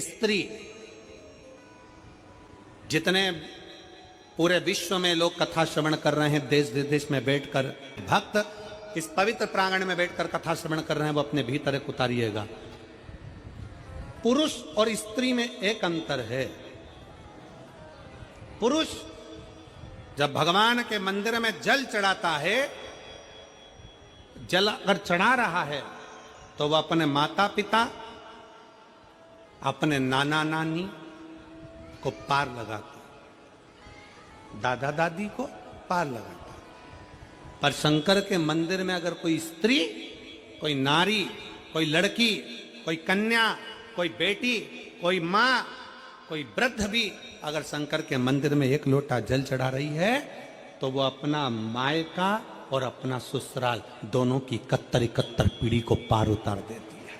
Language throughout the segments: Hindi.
स्त्री जितने पूरे विश्व में लोग कथा श्रवण कर रहे हैं, देश विदेश में बैठकर भक्त इस पवित्र प्रांगण में बैठकर कथा श्रवण कर रहे हैं, वो अपने भीतर एक उतारिएगा। पुरुष और स्त्री में एक अंतर है। पुरुष जब भगवान के मंदिर में जल चढ़ाता है, जल अगर चढ़ा रहा है तो वह अपने माता पिता, अपने नाना नानी को पार लगाता, दादा दादी को पार लगाता। पर शंकर के मंदिर में अगर कोई स्त्री, कोई नारी, कोई लड़की, कोई कन्या, कोई बेटी, कोई माँ, कोई वृद्ध भी अगर शंकर के मंदिर में एक लोटा जल चढ़ा रही है तो वो अपना मायका और अपना ससुराल दोनों की 71 पीढ़ी को पार उतार देती है।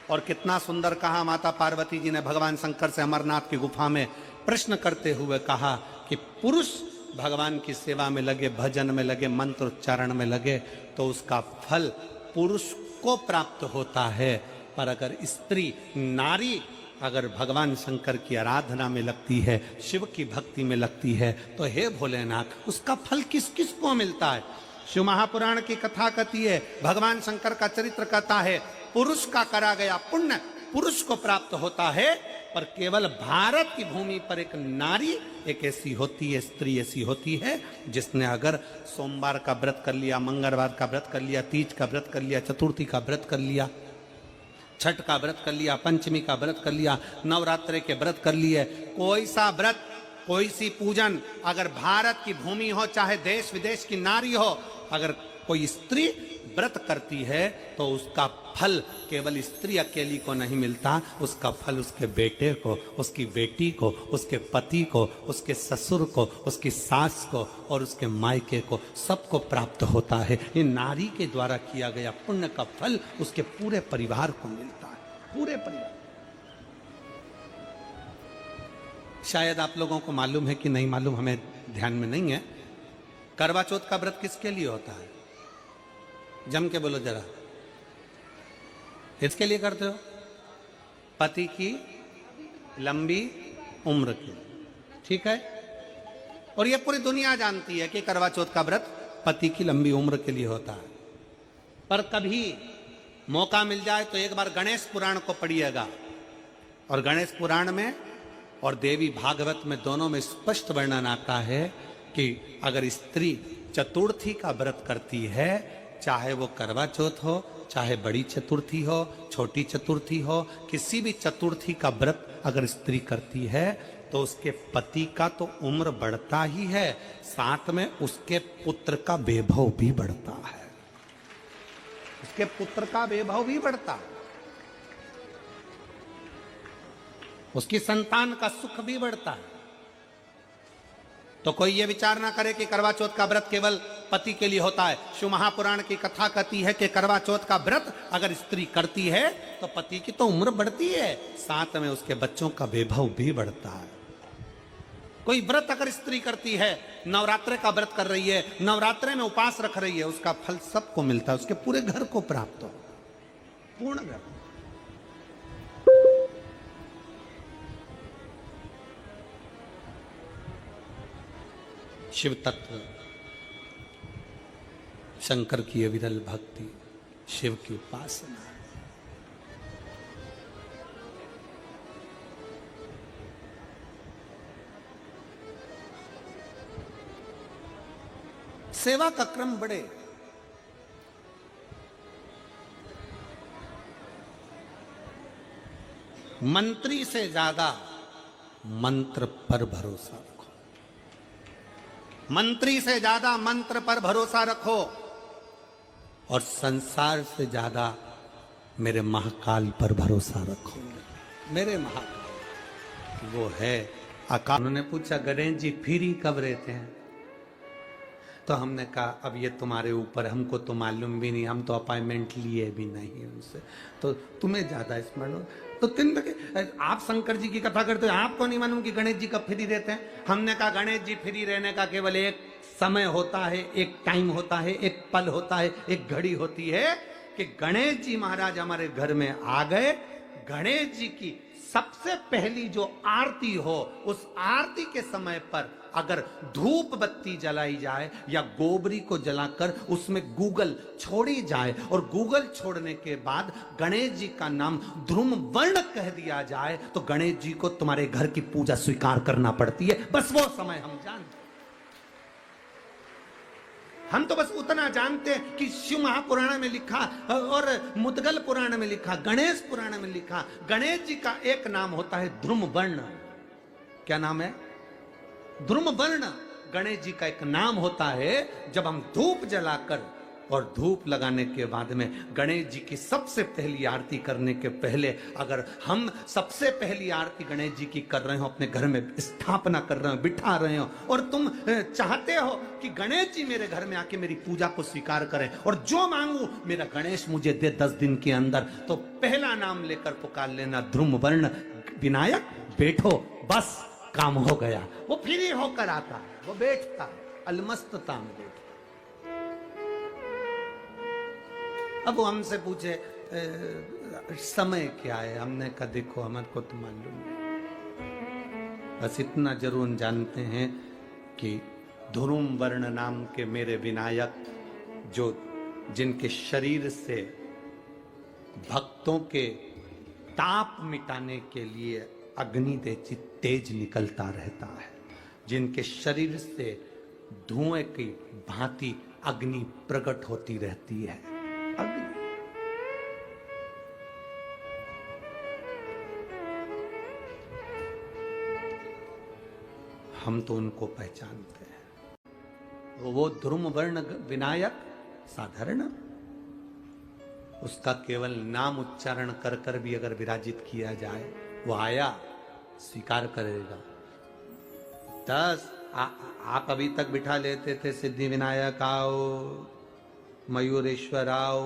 और कितना सुंदर कहा माता पार्वती जी ने भगवान शंकर से अमरनाथ की गुफा में प्रश्न करते हुए कहा कि पुरुष भगवान की सेवा में लगे, भजन में लगे, मंत्र उच्चारण में लगे तो उसका फल पुरुष को प्राप्त होता है। पर अगर स्त्री, नारी अगर भगवान शंकर की आराधना में लगती है, शिव की भक्ति में लगती है तो हे भोलेनाथ, उसका फल किस किस को मिलता है। शिव महापुराण की कथा कहती है, भगवान शंकर का चरित्र कहता है, पुरुष का करा गया पुण्य पुरुष को प्राप्त होता है। पर केवल भारत की भूमि पर एक नारी एक ऐसी होती है, स्त्री ऐसी होती है जिसने अगर सोमवार का व्रत कर लिया, मंगलवार का व्रत कर लिया, तीज का व्रत कर लिया, चतुर्थी का व्रत कर लिया, छठ का व्रत कर लिया, पंचमी का व्रत कर लिया, नवरात्रि के व्रत कर लिए, कोई सा व्रत, कोई सी पूजन अगर भारत की भूमि हो, चाहे देश विदेश की नारी हो, अगर कोई स्त्री व्रत करती है तो उसका फल केवल स्त्री अकेली को नहीं मिलता, उसका फल उसके बेटे को, उसकी बेटी को, उसके पति को, उसके ससुर को, उसकी सास को और उसके मायके को, सबको प्राप्त होता है। ये नारी के द्वारा किया गया पुण्य का फल उसके पूरे परिवार को मिलता है, पूरे परिवार। शायद आप लोगों को मालूम है कि नहीं मालूम, हमें ध्यान में नहीं है। करवा चौथ का व्रत किसके लिए होता है? जम के बोलो जरा। इसके लिए करते हो पति की लंबी उम्र के, ठीक है। और ये पूरी दुनिया जानती है कि करवा चौथ का व्रत पति की लंबी उम्र के लिए होता है। पर कभी मौका मिल जाए तो एक बार गणेश पुराण को पढ़िएगा, और गणेश पुराण में और देवी भागवत में दोनों में स्पष्ट वर्णन आता है कि अगर स्त्री चतुर्थी का व्रत करती है, चाहे वो करवा चौथ हो, चाहे बड़ी चतुर्थी हो, छोटी चतुर्थी हो, किसी भी चतुर्थी का व्रत अगर स्त्री करती है तो उसके पति का तो उम्र बढ़ता ही है, साथ में उसके पुत्र का वैभव भी बढ़ता है, उसके पुत्र का वैभव भी बढ़ता है, उसकी संतान का सुख भी बढ़ता है। तो कोई ये विचार ना करे कि करवा चौथ का व्रत केवल पति के लिए होता है। शिव महापुराण की कथा कहती है कि करवा चौथ का व्रत अगर स्त्री करती है तो पति की तो उम्र बढ़ती है, साथ में उसके बच्चों का वैभव भी बढ़ता है। कोई व्रत अगर स्त्री करती है, नवरात्रे का व्रत कर रही है, नवरात्रे में उपवास रख रही है, उसका फल सबको मिलता है, उसके पूरे घर को प्राप्त हो, पूर्ण घर। शिव तत्व, शंकर की अविरल भक्ति, शिव की उपासना, सेवा का क्रम बढ़े। मंत्री से ज्यादा मंत्र पर भरोसा रखो, मंत्री से ज्यादा मंत्र पर भरोसा रखो, और संसार से ज्यादा मेरे महाकाल पर भरोसा रखो। मेरे महाकाल वो है आकाल। उन्होंने पूछा, गणेश जी फ्री कब रहते हैं? तो हमने कहा अब ये तुम्हारे ऊपर, हमको तो मालूम भी नहीं, हम तो अपॉइंटमेंट लिए भी नहीं उनसे, तो तुम्हें ज्यादा स्मरण हो। तो तीन बजे आप शंकर जी की कथा करते हो, आपको नहीं मालूम कि गणेश जी कब फ्री रहते हैं? हमने कहा गणेश जी फ्री रहने का केवल एक समय होता है, एक टाइम होता है, एक पल होता है, एक घड़ी होती है कि गणेश जी महाराज हमारे घर में आ गए, गणेश जी की सबसे पहली जो आरती हो, उस आरती के समय पर अगर धूप बत्ती जलाई जाए या गोबरी को जलाकर उसमें गूगल छोड़ी जाए और गूगल छोड़ने के बाद गणेश जी का नाम ध्रुम वर्ण कह दिया जाए, तो गणेश जी को तुम्हारे घर की पूजा स्वीकार करना पड़ती है। बस वो समय हम जानते, हम तो बस उतना जानते हैं कि शिव महापुराण में लिखा और मुद्गल पुराण में लिखा, गणेश पुराण में लिखा, गणेश जी का एक नाम होता है ध्रुम वर्ण। क्या नाम है? ध्रुम वर्ण गणेश जी का एक नाम होता है। जब हम धूप जलाकर और धूप लगाने के बाद में गणेश जी की सबसे पहली आरती करने के पहले अगर हम सबसे पहली आरती गणेश जी की कर रहे हो, अपने घर में स्थापना कर रहे हो, बिठा रहे हो, और तुम चाहते हो कि गणेश जी मेरे घर में आके मेरी पूजा को स्वीकार करें और जो मांगू मेरा गणेश मुझे दे 10 दिन के अंदर, तो पहला नाम लेकर पुकार लेना ध्रुम वर्ण विनायक, बैठो, बस काम हो गया। वो फिर ही होकर आता है, वो बैठता है अलमस्तता में बैठता। अब वो हमसे पूछे समय क्या है, हमने कहा देखो हमारे को तो मालूम नहीं, बस इतना जरूर जानते हैं कि ध्रुम वर्ण नाम के मेरे विनायक, जो जिनके शरीर से भक्तों के ताप मिटाने के लिए अग्नि तेज निकलता रहता है, जिनके शरीर से धुएं की भांति अग्नि प्रकट होती रहती है। अग्नि हम तो उनको पहचानते हैं। वो ध्रुम वर्ण विनायक साधारण, उसका केवल नाम उच्चारण कर कर भी अगर विराजित किया जाए, वो आया स्वीकार करेगा। 10 आप अभी तक बिठा लेते थे सिद्धि विनायक आओ, मयूरेश्वर आओ,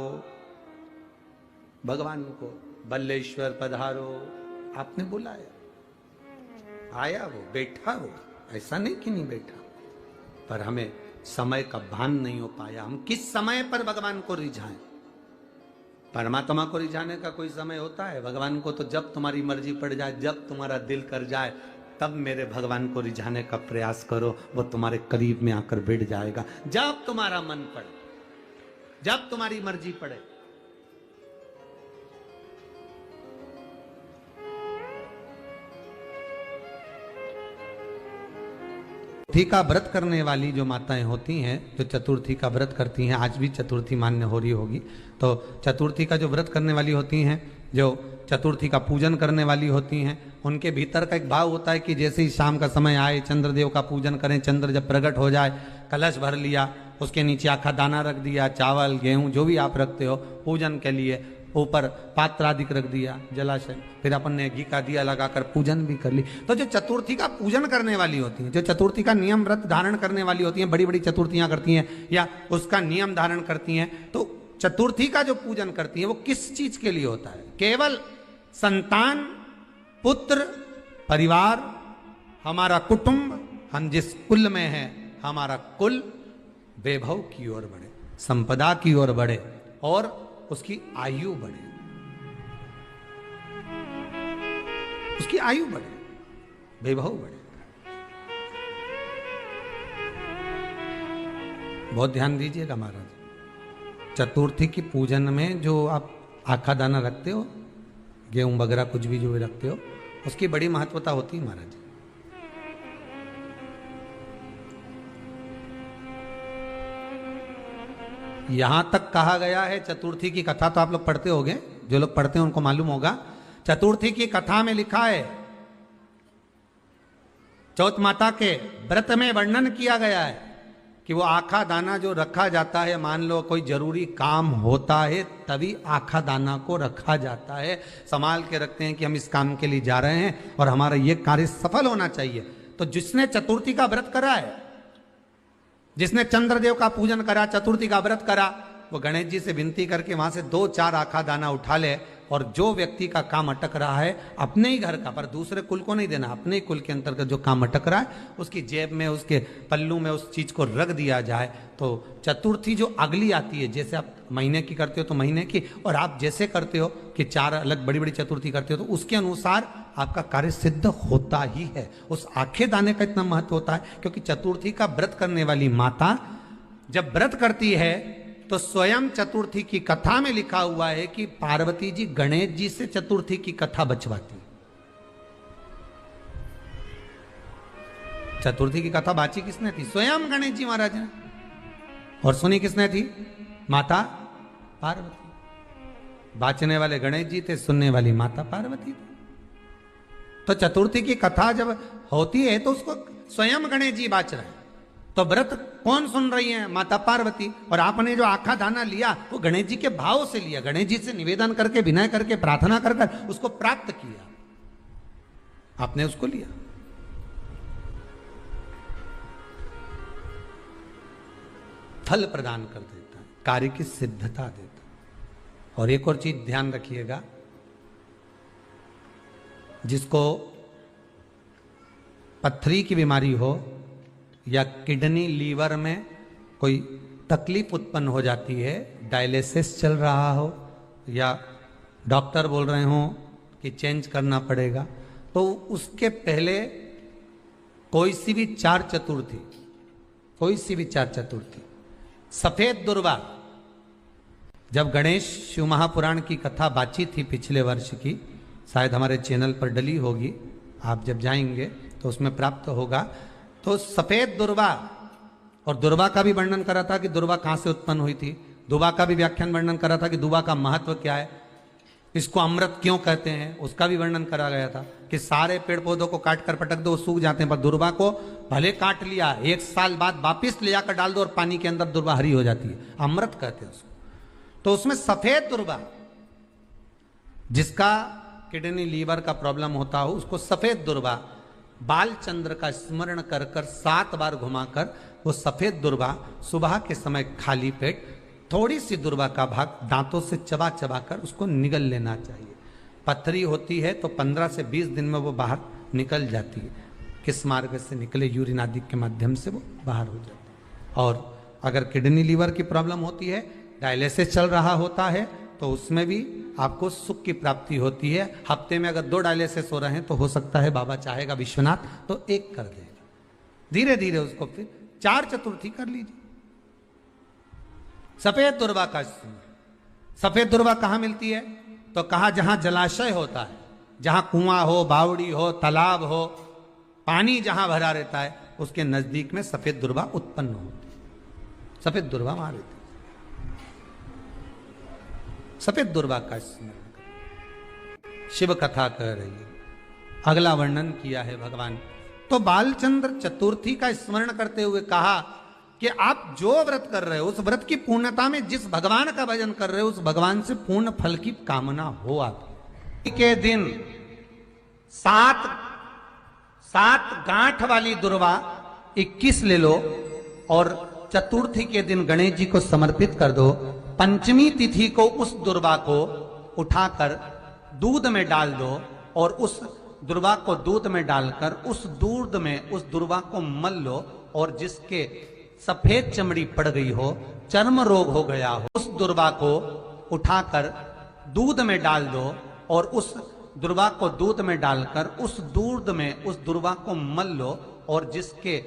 भगवान को बल्लेश्वर पधारो, आपने बुलाया, आया वो, बैठा वो, ऐसा नहीं कि नहीं बैठा, पर हमें समय का भान नहीं हो पाया। हम किस समय पर भगवान को रिझाएं? परमात्मा को रिझाने का कोई समय होता है? भगवान को तो जब तुम्हारी मर्जी पड़ जाए, जब तुम्हारा दिल कर जाए, तब मेरे भगवान को रिझाने का प्रयास करो, वो तुम्हारे करीब में आकर बैठ जाएगा। जब तुम्हारा मन पड़े, जब तुम्हारी मर्जी पड़े। चतुर्थी का व्रत करने वाली जो माताएं होती हैं, जो चतुर्थी का व्रत करती हैं, आज भी चतुर्थी मान्य हो रही होगी, तो चतुर्थी का जो व्रत करने वाली होती हैं, जो चतुर्थी का पूजन करने वाली होती हैं, उनके भीतर का एक भाव होता है कि जैसे ही शाम का समय आए, चंद्रदेव का पूजन करें, चंद्र जब प्रकट हो जाए, कलश भर लिया, उसके नीचे आखा दाना रख दिया, चावल गेहूं जो भी आप रखते हो पूजन के लिए, ऊपर पात्र आदि रख दिया, जलाशय, फिर अपन ने घी का दिया लगाकर पूजन भी कर ली। तो जो चतुर्थी का पूजन करने वाली होती हैं, जो चतुर्थी का नियम व्रत धारण करने वाली होती हैं, बड़ी बड़ी चतुर्थियां करती हैं या उसका नियम धारण करती हैं, तो चतुर्थी का जो पूजन करती है वो किस चीज के लिए होता है? केवल संतान, पुत्र, परिवार, हमारा कुटुंब, हम जिस कुल में हैं, हमारा कुल वैभव की ओर बढ़े, संपदा की ओर बढ़े और उसकी आयु बढ़े, उसकी आयु बढ़े, वैभव बढ़े। बहुत ध्यान दीजिएगा महाराज, चतुर्थी की पूजन में जो आप आखा दाना रखते हो, गेहूं वगैरह कुछ भी जो भी रखते हो, उसकी बड़ी महत्वता होती है महाराज। यहां तक कहा गया है, चतुर्थी की कथा तो आप लोग पढ़ते होंगे, जो लोग पढ़ते हैं उनको मालूम होगा, चतुर्थी की कथा में लिखा है, चौथ माता के व्रत में वर्णन किया गया है कि वो आखा दाना जो रखा जाता है, मान लो कोई जरूरी काम होता है तभी आखा दाना को रखा जाता है, संभाल के रखते हैं कि हम इस काम के लिए जा रहे हैं और हमारा ये कार्य सफल होना चाहिए। तो जिसने चतुर्थी का व्रत करा है, जिसने चंद्रदेव का पूजन करा, चतुर्थी का व्रत करा, वो गणेश जी से विनती करके वहां से 2-4 आखा दाना उठा ले, और जो व्यक्ति का काम अटक रहा है अपने ही घर का, पर दूसरे कुल को नहीं देना, अपने ही कुल के अंतर्गत जो काम अटक रहा है उसकी जेब में, उसके पल्लू में उस चीज को रख दिया जाए। तो चतुर्थी जो अगली आती है, जैसे आप महीने की करते हो तो महीने की, और आप जैसे करते हो कि 4 अलग बड़ी बड़ी चतुर्थी करते हो तो उसके अनुसार आपका कार्य सिद्ध होता ही है। उस आखे दाने का इतना महत्व होता है क्योंकि चतुर्थी का व्रत करने वाली माता जब व्रत करती है तो स्वयं चतुर्थी की कथा में लिखा हुआ है कि पार्वती जी गणेश जी से चतुर्थी की कथा बचवाती। चतुर्थी की कथा बाची किसने थी? स्वयं गणेश जी महाराज ने। और सुनी किसने थी? माता पार्वती। बाचने वाले गणेश जी थे, सुनने वाली माता पार्वती थी। तो चतुर्थी की कथा जब होती है तो उसको स्वयं गणेश जी बाच रहे हैं। तो व्रत कौन सुन रही है? माता पार्वती। और आपने जो आखा दाना लिया वो गणेश जी के भाव से लिया, गणेश जी से निवेदन करके, विनय करके, प्रार्थना कर कर उसको प्राप्त किया, आपने उसको लिया। फल प्रदान कर देता है, कार्य की सिद्धता देता है। और एक और चीज ध्यान रखिएगा, जिसको पथरी की बीमारी हो या किडनी लीवर में कोई तकलीफ उत्पन्न हो जाती है, डायलिसिस चल रहा हो या डॉक्टर बोल रहे हो कि चेंज करना पड़ेगा, तो उसके पहले कोई सी भी चार चतुर्थी सफेद दुर्वा, जब गणेश शिव महापुराण की कथा बातचीत थी पिछले वर्ष की, शायद हमारे चैनल पर डली होगी, आप जब जाएंगे तो उसमें प्राप्त होगा। तो सफेद दुर्वा, और दुर्वा का भी वर्णन करा था कि दुर्वा कहाँ से उत्पन्न हुई थी, दुबा का भी व्याख्यान वर्णन करा था कि दुबा का महत्व क्या है, इसको अमृत क्यों कहते हैं, उसका भी वर्णन करा गया था कि सारे पेड़ पौधों को काट कर पटक दो, सूख जाते हैं, पर दुर्वा को भले काट लिया, 1 साल बाद वापिस ले जाकर डाल दो और पानी के अंदर दुर्वा हरी हो जाती है, अमृत कहते हैं उसको। तो उसमें सफेद दुर्वा, जिसका किडनी लीवर का प्रॉब्लम होता हो, उसको सफेद दुर्वा बालचंद्र का स्मरण कर कर 7 बार घुमाकर वो सफेद दुर्वा सुबह के समय खाली पेट थोड़ी सी दुर्वा का भाग दांतों से चबा चबा कर उसको निगल लेना चाहिए। पथरी होती है तो 15 से 20 दिन में वो बाहर निकल जाती है, किस मार्ग से निकले, यूरिन आदि के माध्यम से वो बाहर हो जाती है। और अगर किडनी लीवर की प्रॉब्लम होती है, डायलिसिस चल रहा होता है, तो उसमें भी आपको सुख की प्राप्ति होती है। हफ्ते में अगर 2 डायलिसिस हो रहे हैं तो हो सकता है बाबा चाहेगा विश्वनाथ तो 1 कर देगा, धीरे धीरे उसको फिर 4 चतुर्थी कर लीजिए। सफेद दुर्वा का, सफेद दुर्वा कहां मिलती है? तो कहा जहां जलाशय होता है, जहां कुआं हो, बावड़ी हो, तालाब हो, पानी जहां भरा रहता है, उसके नजदीक में सफेद दुर्वा उत्पन्न होती है। सफेद दुर्वा वहां रहती है। सफेद दुर्वा का शिव कथा कह रही है। अगला वर्णन किया है भगवान। तो बालचंद्र चतुर्थी का स्मरण करते हुए कहा कि आप जो व्रत कर रहे हो, उस व्रत की पूर्णता में जिस भगवान का भजन कर रहे हो, उस भगवान से पूर्ण फल की कामना हो। आपकी के दिन 7 गांठ वाली दुर्वा 21 ले लो और चतुर्थी के दिन गणेश जी को समर्पित कर दो। पंचमी तिथि को उस दुर्वा को उठाकर दूध में डाल दो और उस दुर्वा को दूध में डालकर उस दूध में उस दुर्वा को मल लो, और जिसके सफेद चमड़ी पड़ गई हो, चर्म रोग हो गया हो, उस दुर्वा को उठाकर दूध में डाल दो और उस दुर्वा को दूध में डालकर उस दूध में उस दुर्वा को मल लो, और जिसके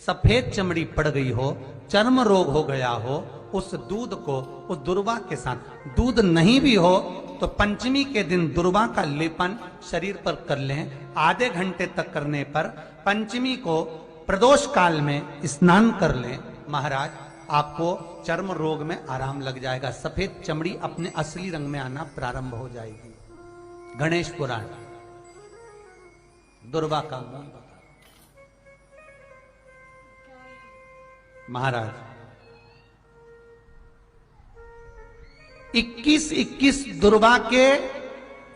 सफेद चमड़ी पड़ गई हो, चर्म रोग हो गया हो, उस दूध को उस दुर्वा के साथ, दूध नहीं भी हो तो पंचमी के दिन दुर्वा का लेपन शरीर पर कर लें। आधे घंटे तक करने पर पंचमी को प्रदोष काल में स्नान कर लें। महाराज आपको चर्म रोग में आराम लग जाएगा, सफेद चमड़ी अपने असली रंग में आना प्रारंभ हो जाएगी। गणेश पुराण दुर्वा का मूल बता। महाराज 21 दुर्वा के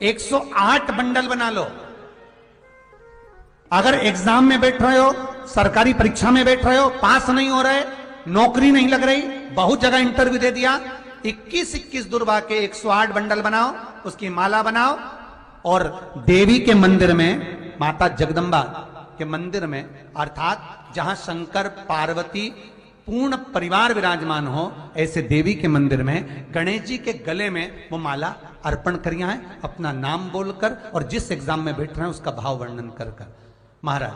108 बंडल बना लो। अगर एग्जाम में बैठ रहे हो, सरकारी परीक्षा में बैठ रहे हो, पास नहीं हो रहे, नौकरी नहीं लग रही, बहुत जगह इंटरव्यू दे दिया, 21 दुर्वा के 108 बंडल बनाओ, उसकी माला बनाओ और देवी के मंदिर में, माता जगदम्बा के मंदिर में, अर्थात जहां शंकर पार्वती पूर्ण परिवार विराजमान हो, ऐसे देवी के मंदिर में गणेश जी के गले में वो माला अर्पण कर आए, अपना नाम बोलकर और जिस एग्जाम में बैठ रहे हैं उसका भाव वर्णन कर कर महाराज,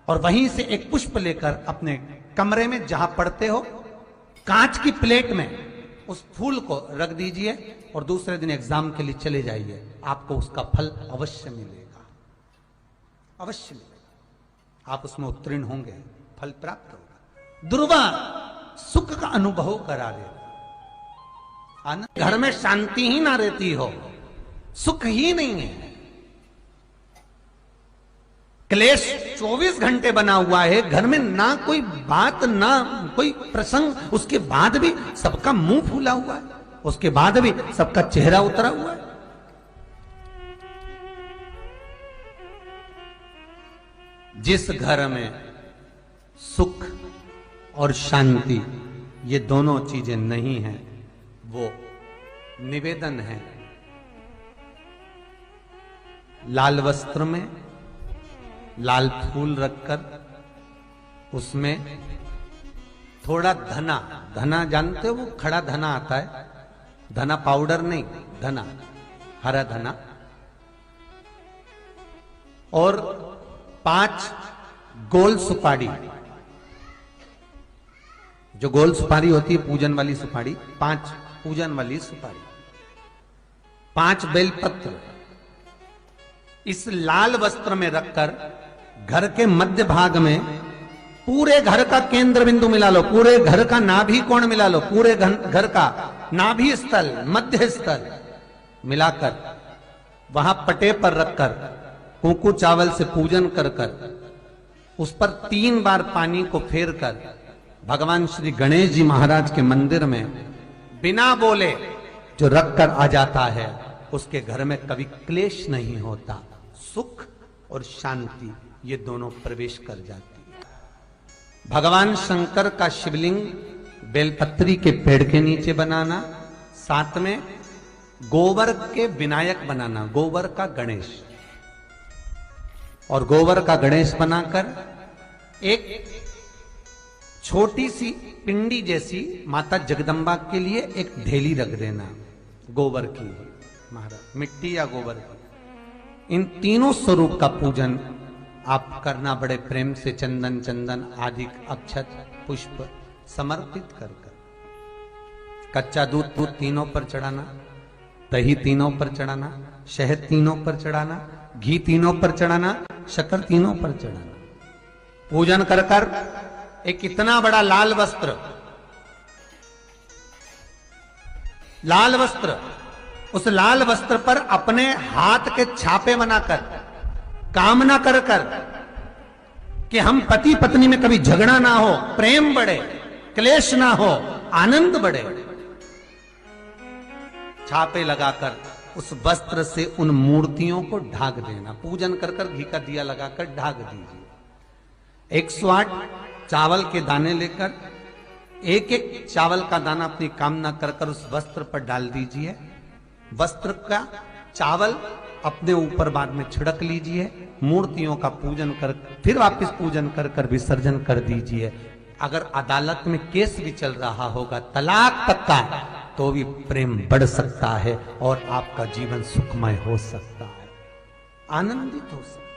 और वहीं से एक पुष्प लेकर अपने कमरे में जहां पढ़ते हो कांच की प्लेट में उस फूल को रख दीजिए और दूसरे दिन एग्जाम के लिए चले जाइए, आपको उसका फल अवश्य मिलेगा, अवश्य मिलेगा, आप उसमें उत्तीर्ण होंगे, फल प्राप्त होगा। दुर्वा सुख का अनुभव करा देगा, घर में शांति ही ना रहती हो, सुख ही नहीं है, क्लेश 24 घंटे बना हुआ है, घर में ना कोई बात ना कोई प्रसंग, उसके बाद भी सबका मुंह फूला हुआ है, उसके बाद भी सबका चेहरा उतरा हुआ है। जिस घर में सुख और शांति ये दोनों चीजें नहीं हैं, वो निवेदन है लाल वस्त्र में लाल फूल रखकर उसमें थोड़ा धना, धना जानते हो वो खड़ा धना आता है, धना पाउडर नहीं, धना हरा धना, और 5 गोल सुपारी, जो गोल सुपारी होती है पूजन वाली सुपारी, 5 पूजन वाली सुपारी, 5 बेलपत्र इस लाल वस्त्र में रखकर घर के मध्य भाग में पूरे घर का केंद्र बिंदु मिला लो, पूरे घर का नाभि कोण मिला लो, पूरे घर का नाभि स्थल मध्य स्थल मिलाकर वहां पटे पर रखकर कुंकू चावल से पूजन कर उस पर 3 बार पानी को फेर कर भगवान श्री गणेश जी महाराज के मंदिर में बिना बोले जो रखकर आ जाता है, उसके घर में कभी क्लेश नहीं होता, सुख और शांति ये दोनों प्रवेश कर जाती है। भगवान शंकर का शिवलिंग बेलपत्री के पेड़ के नीचे बनाना, साथ में गोबर के विनायक बनाना, गोबर का गणेश, और गोबर का गणेश बनाकर एक छोटी सी पिंडी जैसी माता जगदम्बा के लिए एक ढेली रख देना गोबर की, महाराज मिट्टी या गोबर की। इन तीनों स्वरूप का पूजन आप करना बड़े प्रेम से, चंदन चंदन आदि अक्षत पुष्प समर्पित कर कच्चा दूध तीनों पर चढ़ाना, दही तीनों पर चढ़ाना, शहद तीनों पर चढ़ाना, घी तीनों पर चढ़ाना, शक्कर तीनों पर चढ़ाना। पूजन कर कर एक इतना बड़ा लाल वस्त्र, लाल वस्त्र, उस लाल वस्त्र पर अपने हाथ के छापे बनाकर कामना कर कर कि हम पति पत्नी में कभी झगड़ा ना हो, प्रेम बढ़े, क्लेश ना हो, आनंद बढ़े, छापे लगाकर उस वस्त्र से उन मूर्तियों को ढाक देना। पूजन कर कर घी का दिया लगाकर ढाक दीजिए। 108 चावल के दाने लेकर एक एक चावल का दाना अपनी कामना कर कर उस वस्त्र पर डाल दीजिए। वस्त्र का चावल अपने ऊपर बाद में छिड़क लीजिए। मूर्तियों का पूजन कर फिर वापस पूजन कर कर विसर्जन कर दीजिए। अगर अदालत में केस भी चल रहा होगा तलाक तक का, तो भी प्रेम बढ़ सकता है और आपका जीवन सुखमय हो सकता है, आनंदित हो सकता है।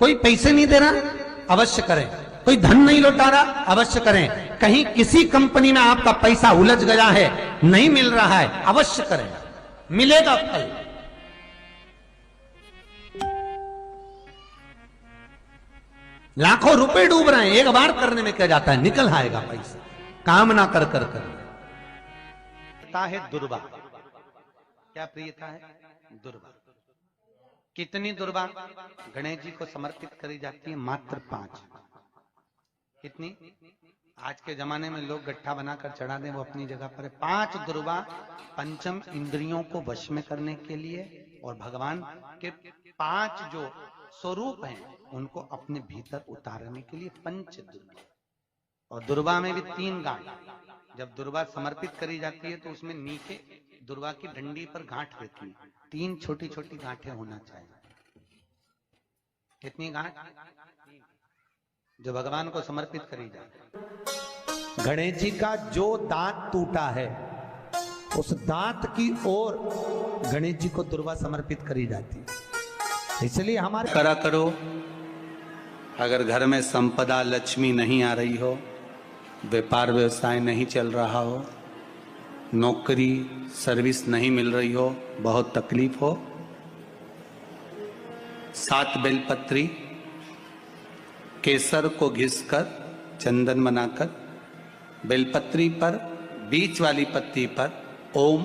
कोई पैसे नहीं दे रहा, अवश्य करें। कोई धन नहीं लौटा रहा, अवश्य करें। कहीं किसी कंपनी में आपका पैसा उलझ गया है, नहीं मिल रहा है, अवश्य करें, मिलेगा फल। लाखों रुपए डूब रहे हैं, एक बार करने में क्या जाता है, निकल आएगा पैसा, कामना कर कर कर। प्रियता है दुर्वा। क्या प्रियता है? दुर्वा। कितनी दुर्वा गणेश जी को समर्पित करी जाती है? मात्र 5। कितनी? आज के जमाने में लोग गट्ठा बनाकर चढ़ा दें, वो अपनी जगह पर है। 5 दुर्वा पंचम इंद्रियों को वश में करने के लिए और भगवान के 5 जो स्वरूप हैं उनको अपने भीतर उतारने के लिए पंच दुर्वा। और दुर्वा में भी 3 गांठ। जब दुर्वा समर्पित करी जाती है तो उसमें नीचे दुर्वा की डंडी पर गांठ रहती है, 3 छोटी छोटी गांठें होना चाहिए। कितनी गांठ? जो भगवान को समर्पित करी जाए। गणेश जी का जो दांत टूटा है उस दांत की ओर गणेश जी को दुर्वा समर्पित करी जाती है। इसलिए हमारे करा करो। अगर घर में संपदा लक्ष्मी नहीं आ रही हो, व्यापार व्यवसाय नहीं चल रहा हो, नौकरी सर्विस नहीं मिल रही हो, बहुत तकलीफ हो, 7 बेलपत्री केसर को घिसकर चंदन बनाकर बेलपत्री पर बीच वाली पत्ती पर ओम